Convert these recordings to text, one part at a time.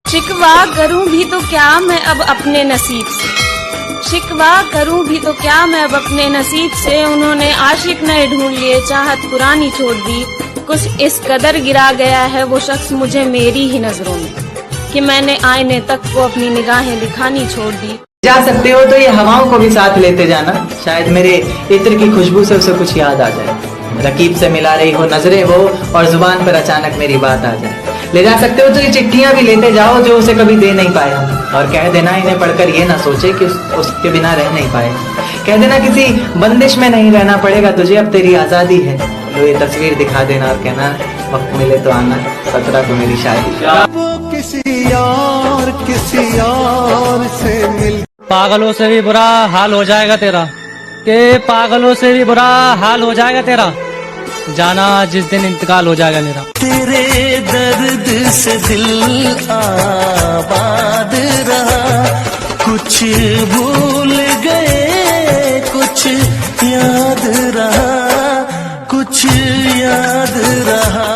शिकवा करूं भी तो क्या मैं अब अपने नसीब से, शिकवा करूं भी तो क्या मैं अब अपने नसीब से। उन्होंने आशिक नए ढूंढ लिए, चाहत पुरानी छोड़ दी। कुछ इस कदर गिरा गया है वो शख्स मुझे मेरी ही नजरों में, कि मैंने आईने तक को अपनी निगाहें दिखानी छोड़ दी। जा सकते हो तो ये हवाओं को भी साथ लेते जाना, शायद मेरे इत्र की खुशबू से उसे कुछ याद आ जाए। रकीब से मिला रही हो नजरें वो, और जुबान पर अचानक मेरी बात आ जाए। ले जा सकते हो तो ये चिट्ठियां भी लेते जाओ जो उसे कभी दे नहीं पाया, और कह देना इन्हें पढ़कर ये ना सोचे कि उसके बिना रह नहीं पाए। कह देना किसी बंदिश में नहीं रहना पड़ेगा तुझे, अब तेरी आजादी है। लो ये तस्वीर दिखा देना और कहना वक्त मिले तो आना, 17 को मेरी शादी। वो किसी और से मिल। पागलों से भी बुरा हाल हो जाएगा तेरा, के पागलों से भी बुरा हाल हो जाएगा तेरा, जाना जिस दिन इंतकाल हो जाएगा मेरा। तेरे दर्द से दिल आबाद रहा, कुछ भूल गए कुछ याद रहा, कुछ याद रहा।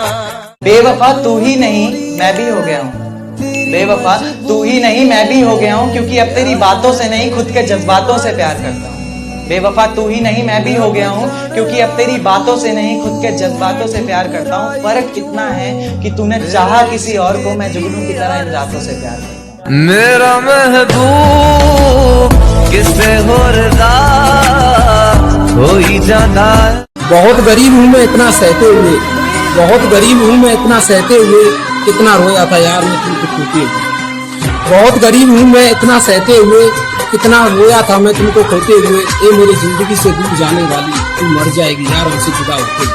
बेवफा तू ही नहीं मैं भी हो गया हूँ, बेवफा तू ही नहीं मैं भी हो गया हूँ, क्योंकि अब तेरी बातों से नहीं खुद के जज्बातों से प्यार करता हूँ। बेवफा तू ही नहीं मैं भी हो गया हूँ, क्योंकि अब तेरी बातों से नहीं खुद के जज्बातों से प्यार करता हूँ। फर्क कितना है कि तूने चाहा किसी और को, मैं जुगनू की तरह इन रातों से प्यार करता हूँ। मेरा महबूब किससे हो रज़ा हो ही जाता है। बहुत गरीब हूँ मैं इतना सहते हुए, बहुत गरीब हूँ मैं इतना सहते हुए, कितना रोया था यार मैं तुमको खोते हुए। बहुत गरीब हूँ मैं इतना सहते हुए, कितना रोया था मैं तुमको खोते हुए। ये मेरी जिंदगी से दूर जाने वाली, तू मर जाएगी यार हमसे जुदा होके।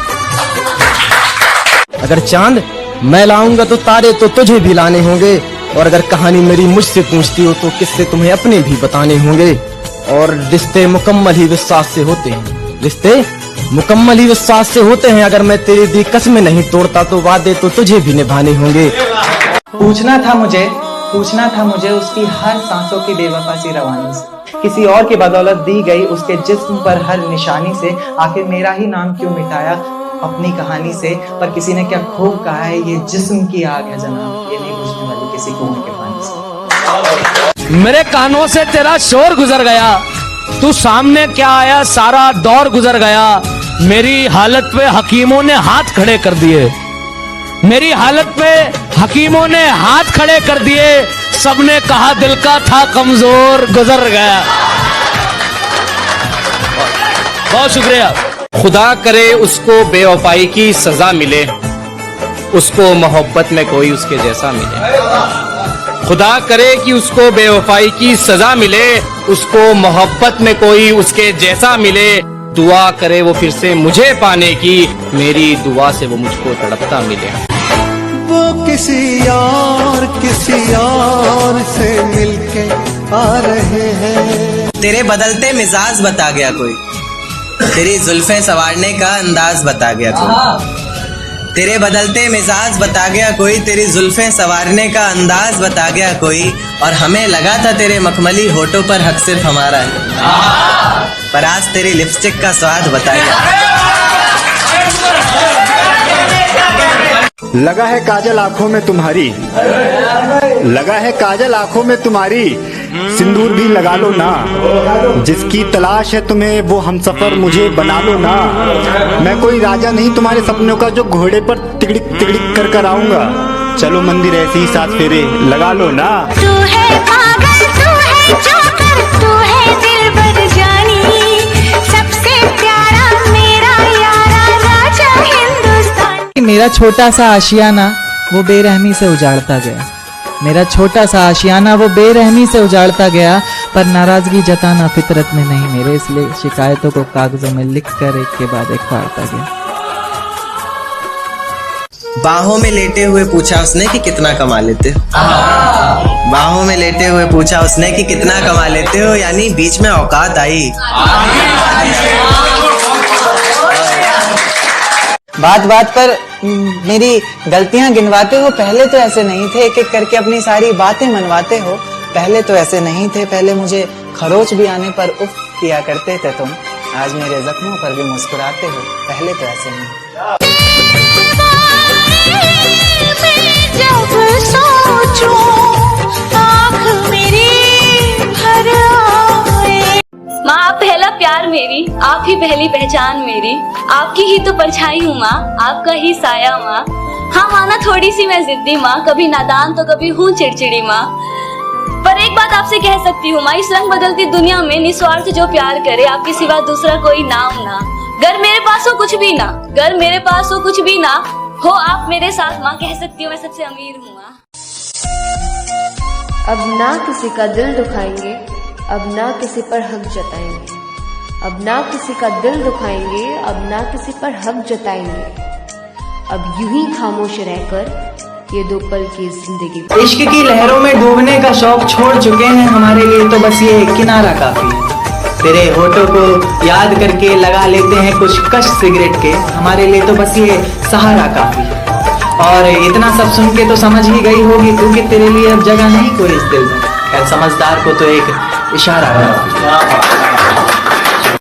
अगर चांद मैं लाऊंगा तो तारे तो तुझे भी लाने होंगे, और अगर कहानी मेरी मुझसे पूछती हो तो किससे तुम्हें अपने भी बताने होंगे। और रिश्ते मुकम्मल ही विश्वास से होते हैं, रिश्ते मुकम्मल ही विश्वास से होते हैं। अगर मैं तेरी दी कसमें नहीं तोड़ता तो वादे तो तुझे भी निभाने होंगे। पूछना था मुझे उसकी हर सांसों की बेवफा सी रवानी से, किसी और की बदौलत दी गई उसके जिस्म पर हर निशानी से। आखिर मेरा ही नाम क्यों मिटाया अपनी कहानी से, पर किसी ने क्या खूब कहा है ये जिस्म की आग है जनाब, ये नहीं बुझने वाली किसी कुएं के पानी से। मेरे कानों से तेरा शोर गुजर गया, तू सामने क्या आया सारा दौर गुजर गया। मेरी हालत पे हकीमों ने हाथ खड़े कर दिए, मेरी हालत पे हकीमों ने हाथ खड़े कर दिए। सबने कहा दिल का था कमजोर, गुजर गया। बहुत शुक्रिया। खुदा करे उसको बेवफाई की सजा मिले, उसको मोहब्बत में कोई उसके जैसा मिले। खुदा करे कि उसको बेवफाई की सजा मिले, उसको मोहब्बत में कोई उसके जैसा मिले। दुआ करे वो फिर से मुझे पाने की, मेरी दुआ से वो मुझको तड़पता मिले। वो किसी और से मिलके आ रहे हैं। तेरे बदलते मिजाज बता गया कोई, तेरी जुल्फें संवारने का अंदाज बता गया कोई। तेरे बदलते मिजाज बता गया कोई, तेरी जुल्फें संवारने का अंदाज बता गया कोई। और हमें लगा था तेरे मखमली होठों पर हक सिर्फ हमारा है, पर आज तेरी लिपस्टिक का स्वाद बता गया। लगा है काजल आंखों में तुम्हारी, लगा है काजल आंखों में तुम्हारी, सिंदूर भी लगा लो ना। जिसकी तलाश है तुम्हें वो हमसफर मुझे बना लो ना। मैं कोई राजा नहीं तुम्हारे सपनों का, जो घोड़े पर तिगड़िक तिगड़िक कर कर आऊंगा। चलो मंदिर ऐसे ही 7 फेरे लगा लो ना। तू है पागल, तू है जोकर, तू है दिलबर जानी, सबसे प्यारा मेरा यारा राजा हिंदुस्तान। मेरा छोटा सा आशियाना वो बेरहमी से उजाड़ता गया, मेरा छोटा सा आशियाना वो बेरहमी से उजाड़ता गया। पर नाराजगी जताना फितरत में नहीं मेरे, इसलिए शिकायतों को कागजों में लिख कर एक के बाद एक फाड़ता गया। बाहों में लेटे हुए पूछा उसने कि कितना कमा लेते हो। बाहों में लेटे हुए पूछा उसने कि कितना कमा लेते हो, यानी बीच में औकात आई। बात बात पर मेरी गलतियां गिनवाते हो, पहले तो ऐसे नहीं थे। एक एक करके अपनी सारी बातें मनवाते हो, पहले तो ऐसे नहीं थे। पहले मुझे खरोच भी आने पर उफ किया करते थे तुम, आज मेरे जख्मों पर भी मुस्कुराते हो, पहले तो ऐसे नहीं। जब सोचूं प्यार मेरी, आप ही पहली पहचान मेरी, आपकी ही तो परछाई हूँ माँ, आपका ही साया माँ। हाँ माना थोड़ी सी मैं जिद्दी माँ, कभी नादान तो कभी हूँ चिड़चिड़ी माँ, पर एक बात आपसे कह सकती हूँ माँ, इस रंग बदलती दुनिया में निस्वार्थ जो प्यार करे, आपके सिवा दूसरा कोई नाम ना। घर मेरे पास हो कुछ भी ना, घर मेरे पास हो कुछ भी ना, हो आप मेरे साथ माँ, कह सकती हूँ मैं सबसे अमीर हूँ माँ। अब ना किसी का दिल दुखाएंगे, अब ना किसी पर हक जताएंगे, अब ना किसी का दिल दुखाएंगे, अब ना किसी पर हक जताएंगे, अब यूं ही खामोश रहकर ये 2 पल की जिंदगी। इश्क की लहरों में डूबने का शौक छोड़ चुके हैं, हमारे लिए तो बस ये किनारा काफी है। तेरे होठों को याद करके लगा लेते हैं कुछ कश सिगरेट के, हमारे लिए तो बस ये सहारा काफी है। और इतना सब सुन के तो समझ ही गई होगी तू कि तेरे लिए अब जगह नहीं कोई इस दिल में, खैर समझदार को तो एक इशारा काफी है।